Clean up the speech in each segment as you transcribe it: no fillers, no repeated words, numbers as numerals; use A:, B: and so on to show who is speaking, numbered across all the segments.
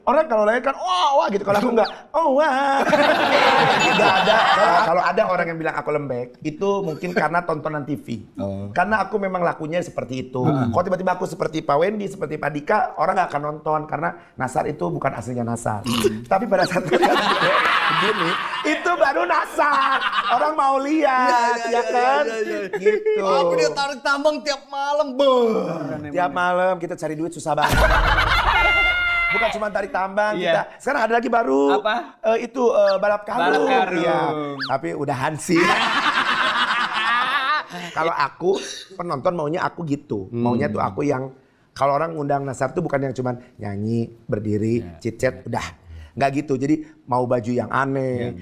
A: Orang kalau lahir kan wah gitu, kalau aku enggak wah. Enggak ada. Kalau ada orang yang bilang aku lembek, itu mungkin karena tontonan TV. Karena aku memang lakunya seperti itu. Kalau tiba-tiba aku seperti Pak Wendy, seperti Pak Dika, orang nggak akan nonton karena Nasar itu bukan aslinya Nasar. Tapi pada saat begini, itu baru Nasar. Orang mau lihat, ya kan? Gitu.
B: Tapi dia tarik tambang tiap malam,
A: Tiap malam kita cari duit susah banget. Bukan cuma tarik tambang kita. Sekarang ada lagi baru.
C: Apa?
A: Itu balap karung.
C: Balap karung.
A: Iya. Tapi udahan sih. Kalau aku penonton maunya aku gitu. Maunya tuh aku yang kalau orang ngundang Nasar tuh bukan yang cuman nyanyi, berdiri, cicet, udah. Nggak gitu. Jadi mau baju yang aneh,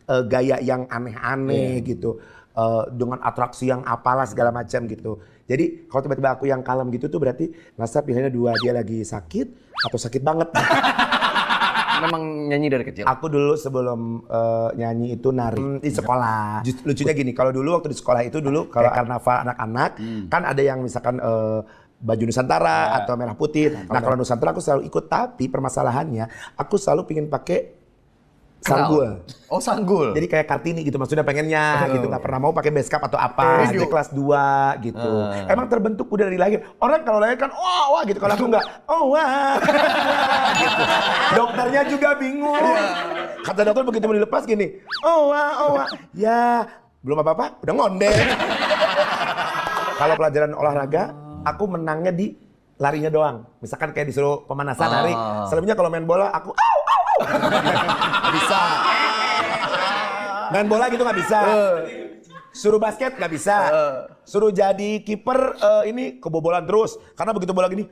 A: gaya yang aneh-aneh gitu. Dengan atraksi yang apalah segala macam gitu. Jadi kalau tiba-tiba aku yang kalem gitu tuh berarti Nasar pilihannya dua, dia lagi sakit atau sakit banget.
B: Memang nyanyi dari kecil?
A: Aku dulu sebelum nyanyi itu nari di sekolah. Lucunya gini, kalau dulu waktu di sekolah itu dulu kalau karnaval anak-anak kan ada yang misalkan baju Nusantara atau merah putih. Nah kalau Nusantara aku selalu ikut, tapi permasalahannya aku selalu pingin pakai sanggul.
B: Oh sanggul.
A: Jadi kayak Kartini gitu, maksudnya pengennya gitu, nggak pernah mau pakai beskap atau apa. Jadi kelas 2 gitu. Emang terbentuk udah dari lahir. Orang kalau lahir kan wah gitu, kalau aku nggak wah. Gitu. Dokternya juga bingung. Kata dokter begitu mau dilepas gini, wah. Ya belum apa-apa, udah ngondek. Kalau pelajaran olahraga, aku menangnya di larinya doang. Misalkan kayak disuruh pemanasan lari, selebihnya kalau main bola aku nggak bisa. Main bola gitu nggak bisa. Suruh basket nggak bisa. Suruh jadi kiper ini kebobolan terus. Karena begitu bola gini.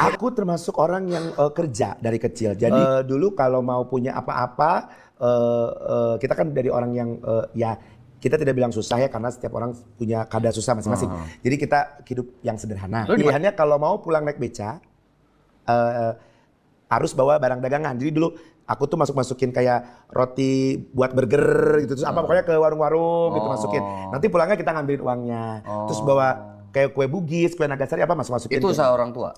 A: Aku termasuk orang yang kerja dari kecil. Jadi dulu kalau mau punya apa-apa, kita kan dari orang yang ya kita tidak bilang susah ya, karena setiap orang punya kadar susah masing-masing. Jadi kita hidup yang sederhana. Pilihannya kalau mau pulang naik beca, harus bawa barang dagangan. Jadi dulu aku tuh masukin kayak roti buat burger gitu, terus apa pokoknya ke warung-warung gitu masukin. Nanti pulangnya kita ngambilin uangnya. Terus bawa kayak kue Bugis, kue Nagasari apa masukin.
B: Itu usaha orang tua?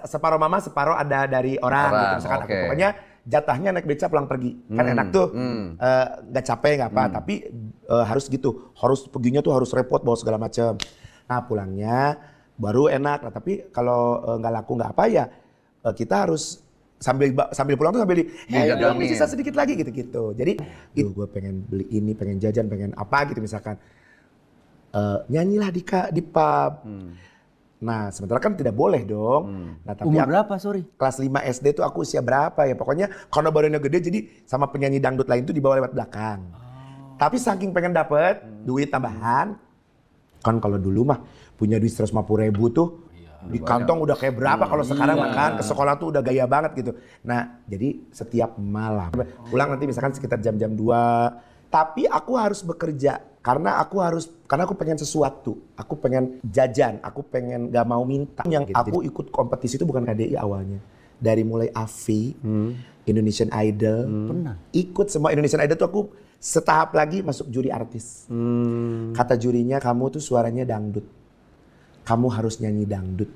A: Separuh mama, separuh ada dari orang gitu. Misalkan aku pokoknya jatahnya naik beca pulang pergi. Kan enak tuh. Nggak capek nggak apa, tapi harus gitu. Harus perginya tuh harus repot bawa segala macam. Nah pulangnya baru enak. Nah, tapi kalau nggak laku nggak apa ya, kita harus sambil pulang tuh sambil belum sisa sedikit lagi gitu. Jadi gue pengen beli ini, pengen jajan, pengen apa gitu misalkan. Nyanyilah di pub. Nah sementara kan tidak boleh dong. Nah, tapi
C: umur berapa sorry?
A: Kelas 5 SD tuh aku usia berapa ya. Pokoknya karena badannya gede jadi sama penyanyi dangdut lain tuh dibawa lewat belakang. Tapi saking pengen dapet duit tambahan. Kan kalau dulu mah punya duit 150.000 tuh. Di kantong udah kayak berapa kalau sekarang makan ke sekolah tuh udah gaya banget gitu. Nah jadi setiap malam pulang nanti misalkan sekitar jam-jam 2. Tapi aku harus bekerja karena aku pengen sesuatu. Aku pengen jajan, aku pengen gak mau minta. Yang aku ikut kompetisi itu bukan KDI awalnya. Dari mulai AVI, Indonesian Idol, ikut semua Indonesian Idol tuh aku setahap lagi masuk juri artis. Kata jurinya, kamu tuh suaranya dangdut. Kamu harus nyanyi dangdut,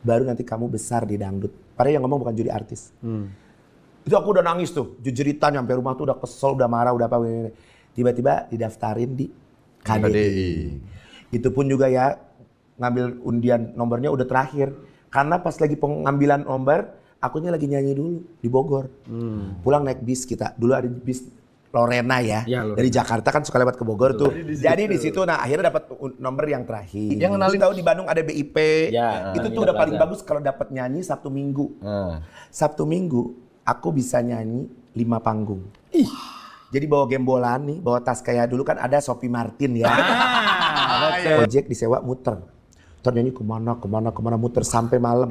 A: baru nanti kamu besar di dangdut. Padahal yang ngomong bukan juri artis. Itu aku udah nangis tuh, jujuritan sampai rumah tuh udah kesel, udah marah, udah apa. Tiba-tiba didaftarin di KDI. Itu pun juga ya ngambil undian nomornya udah terakhir. Karena pas lagi pengambilan nomor, akunya lagi nyanyi dulu di Bogor. Pulang naik bis kita, dulu ada bis Lorena ya, dari Jakarta kan suka lewat ke Bogor tuh. Jadi di situ, nah akhirnya dapat nomor yang terakhir.
B: Yang kenalin
A: tahu di Bandung ada BIP, itu tuh udah paling bagus kalau dapat nyanyi Sabtu Minggu. Sabtu Minggu aku bisa nyanyi 5 panggung. Jadi bawa gembolan nih, bawa tas kayak dulu kan ada Sophie Martin ya. Ojek disewa muter. Terus nyanyi kemana muter sampai malam.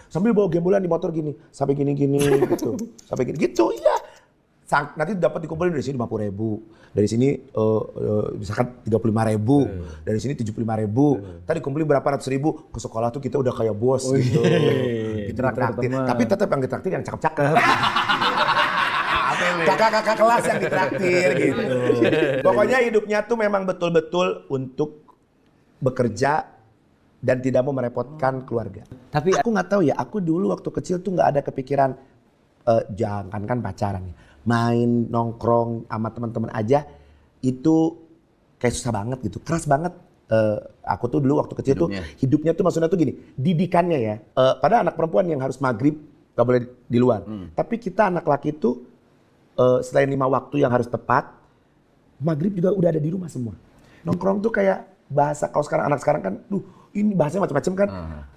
A: Sambil bawa gembolan di motor gini, sampai gini gitu, sampai gini gitu ya. Nanti dapat dikumpulin dari sini 50.000, dari sini misalkan 35.000, dari sini 75.000. Tadi dikumpulin berapa ratus ribu, ke sekolah tuh kita udah kayak bos gitu. Ditraktir. Tapi tetap yang ditraktir yang cakep-cakep. Kakak-kakak kelas yang ditraktir gitu. Pokoknya hidupnya tuh memang betul-betul untuk bekerja dan tidak mau merepotkan keluarga.
C: Tapi
A: Aku nggak tahu ya, aku dulu waktu kecil tuh nggak ada kepikiran jangan kan pacaran ya. Main nongkrong sama teman-teman aja itu kayak susah banget gitu, keras banget. Aku tuh dulu waktu kecil hidupnya tuh maksudnya tuh gini, didikannya ya. Pada anak perempuan yang harus maghrib gak boleh di luar. Tapi kita anak laki tuh selain 5 waktu yang harus tepat, maghrib juga udah ada di rumah semua. Nongkrong tuh kayak bahasa kalau sekarang anak sekarang kan, ini bahasanya macam-macam kan.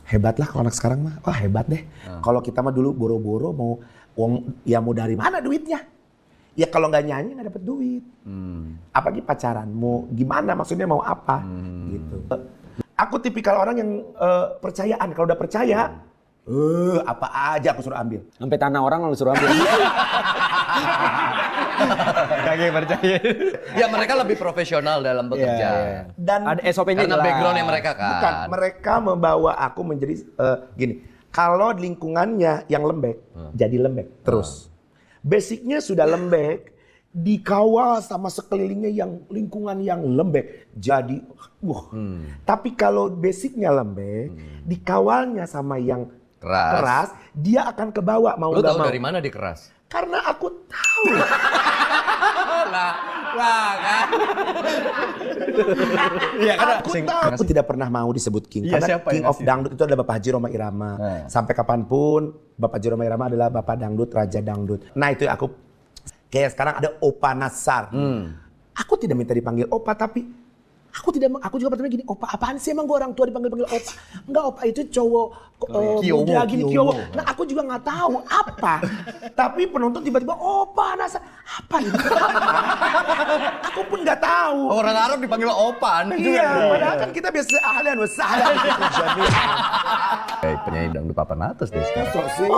A: Hebat lah kalau anak sekarang mah, wah hebat deh. Kalau kita mah dulu boro-boro mau uang, ya mau dari mana duitnya? Ya kalau nggak nyanyi nggak dapet duit. Apalagi pacaran, mau gimana maksudnya mau apa gitu. Aku tipikal orang yang percayaan. Kalau udah percaya, apa aja aku suruh ambil.
C: sampai tanah orang lu suruh ambil.
B: Kagak percaya. Ya mereka lebih profesional dalam bekerja.
A: Dan
C: Ada SOP-nya
B: Karena
C: jelas.
B: backgroundnya mereka kan.
A: bukan, mereka membawa aku menjadi gini. Kalau lingkungannya yang lembek, jadi lembek terus. Basicnya sudah lembek, dikawal sama sekelilingnya yang lingkungan yang lembek, jadi Tapi kalau basicnya lembek, dikawalnya sama yang keras, dia akan ke bawah mau
B: Lu
A: nggak
B: tahu
A: mau.
B: dari mana dia keras?
A: Karena aku tahu.
B: lah kan. Iya kan.
A: Aku tahu. Aku tidak pernah mau disebut king.
B: Iya,
A: Karena
B: siapa
A: king
B: yang
A: of dangdut itu adalah Bapak Haji Rhoma Irama. Sampai kapanpun Bapak Haji Rhoma Irama adalah Bapak Dangdut, Raja Dangdut. Nah itu aku kayak sekarang ada Opa Nasar. Aku tidak minta dipanggil Opa, tapi aku juga pertama gini, Opa apaan sih emang gue orang tua dipanggil Opa? Enggak, Opa itu cowok muda gini, Kiowo. Nah aku juga nggak tahu apa. Tapi penonton tiba-tiba Opa Nasar. Apa itu? Aku pun nggak tahu.
B: Orang Arab dipanggil opan.
A: Iya, padahal kan kita biasa ahlan wa sahlan gitu jami'an.
B: Kayak penyanyi dangdut papan atas deh sekarang.
A: Sok sih.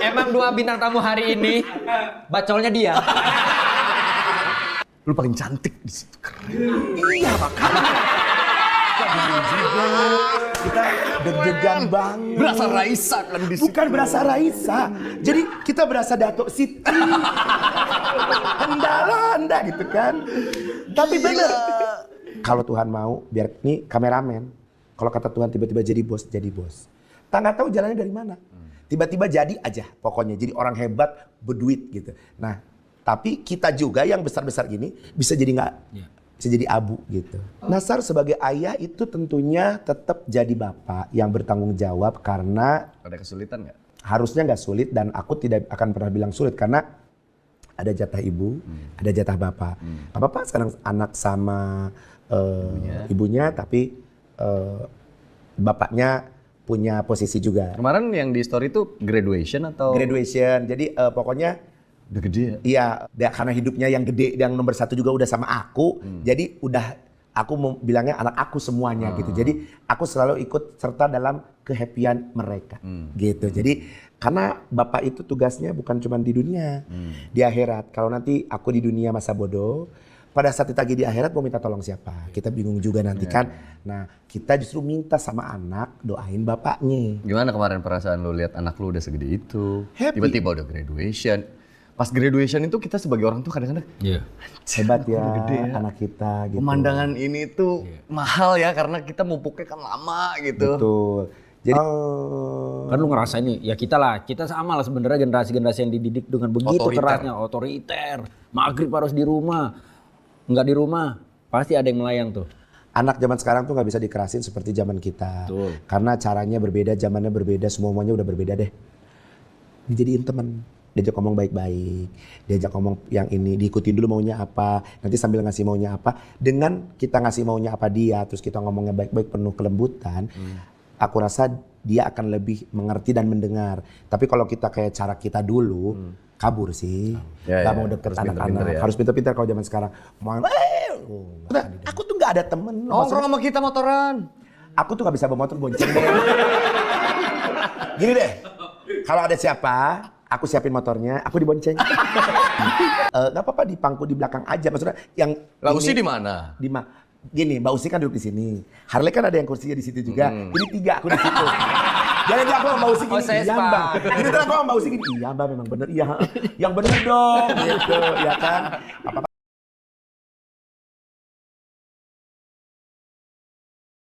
C: Emang 2 bintang tamu hari ini bacolnya dia.
B: Lu paling cantik di situ.
A: Iya makanya. Kita deg-degan banget.
B: Berasa Raisa kan di situ.
A: Bukan berasa Raisa. Jadi kita berasa Datuk Siti. Anda gitu kan. Tapi bener. Kalau Tuhan mau, biar ini kameramen. Kalau kata Tuhan tiba-tiba jadi bos, jadi bos. Tak nggak tahu jalannya dari mana. Tiba-tiba jadi aja pokoknya. Jadi orang hebat, berduit gitu. Nah, tapi kita juga yang besar-besar gini bisa jadi nggak, bisa jadi abu gitu. Nasar sebagai ayah itu tentunya tetap jadi bapak yang bertanggung jawab karena
B: Ada kesulitan nggak?
A: harusnya nggak sulit dan aku tidak akan pernah bilang sulit karena ada jatah ibu, ada jatah bapak. Bapak sekarang anak sama ibunya, tapi bapaknya punya posisi juga.
B: Kemarin yang di story itu graduation atau?
A: Graduation, jadi pokoknya
B: Udah gede ya?
A: iya, karena hidupnya yang gede, yang nomor 1 juga udah sama aku, jadi udah aku mau bilangnya anak aku semuanya gitu. Jadi aku selalu ikut serta dalam kehappyan mereka gitu. Jadi karena bapak itu tugasnya bukan cuma di dunia, di akhirat. Kalau nanti aku di dunia masa bodoh, pada saat ditagih di akhirat mau minta tolong siapa? Kita bingung juga nanti kan. Nah kita justru minta sama anak doain bapaknya.
B: Gimana kemarin perasaan lu lihat anak lu udah segede itu?
A: Happy.
B: Tiba-tiba udah graduation. Pas graduation itu kita sebagai orang tuh kadang-kadang
A: Hebat ya,
B: gede ya.
A: anak kita gitu.
B: pemandangan ini tuh mahal ya karena kita mupuknya kan lama gitu.
A: Betul. Jadi
C: Kan lu ngerasain nih, ya kita sama lah sebenarnya generasi-generasi yang dididik dengan begitu
B: Otoriter.
C: kerasnya, otoriter. Maghrib harus di rumah, nggak di rumah pasti ada yang melayang tuh.
A: anak zaman sekarang tuh nggak bisa dikerasin seperti zaman kita.
C: Betul.
A: Karena caranya berbeda, zamannya berbeda, semuanya udah berbeda deh. Dijadiin teman, diajak ngomong baik-baik, diajak ngomong yang ini, diikutin dulu maunya apa, nanti sambil ngasih maunya apa. Dengan kita ngasih maunya apa dia, terus kita ngomongnya baik-baik penuh kelembutan, aku rasa dia akan lebih mengerti dan mendengar. Tapi kalau kita kayak cara kita dulu, kabur sih.
B: Ya,
A: Gak
B: ya.
A: mau deket
B: Harus pinter-pinter
A: anak-anak.
B: ya.
A: Harus pintar-pintar kalau zaman sekarang. Udah, aku tuh gak ada temen.
B: Nongkrong sama kita motoran.
A: Aku tuh gak bisa bawa motor, bonceng deh. Gini deh, kalau ada siapa, aku siapin motornya, aku dibonceng. Gak apa-apa di pangku di belakang aja. Maksudnya yang
B: Lah Usi
A: ini-
B: di mana?
A: Gini, Mbak Usi kan duduk di sini. Harley kan ada yang kursinya di situ juga. Jadi 3 aku di situ. Jadi aku sama Mbak Usi gini,
C: saya
A: iya
C: spa.
A: Mbak. Jadi terus aku sama Mbak Usi gini, iya Mbak memang bener, iya. Yang bener dong, gitu, ya kan. Apa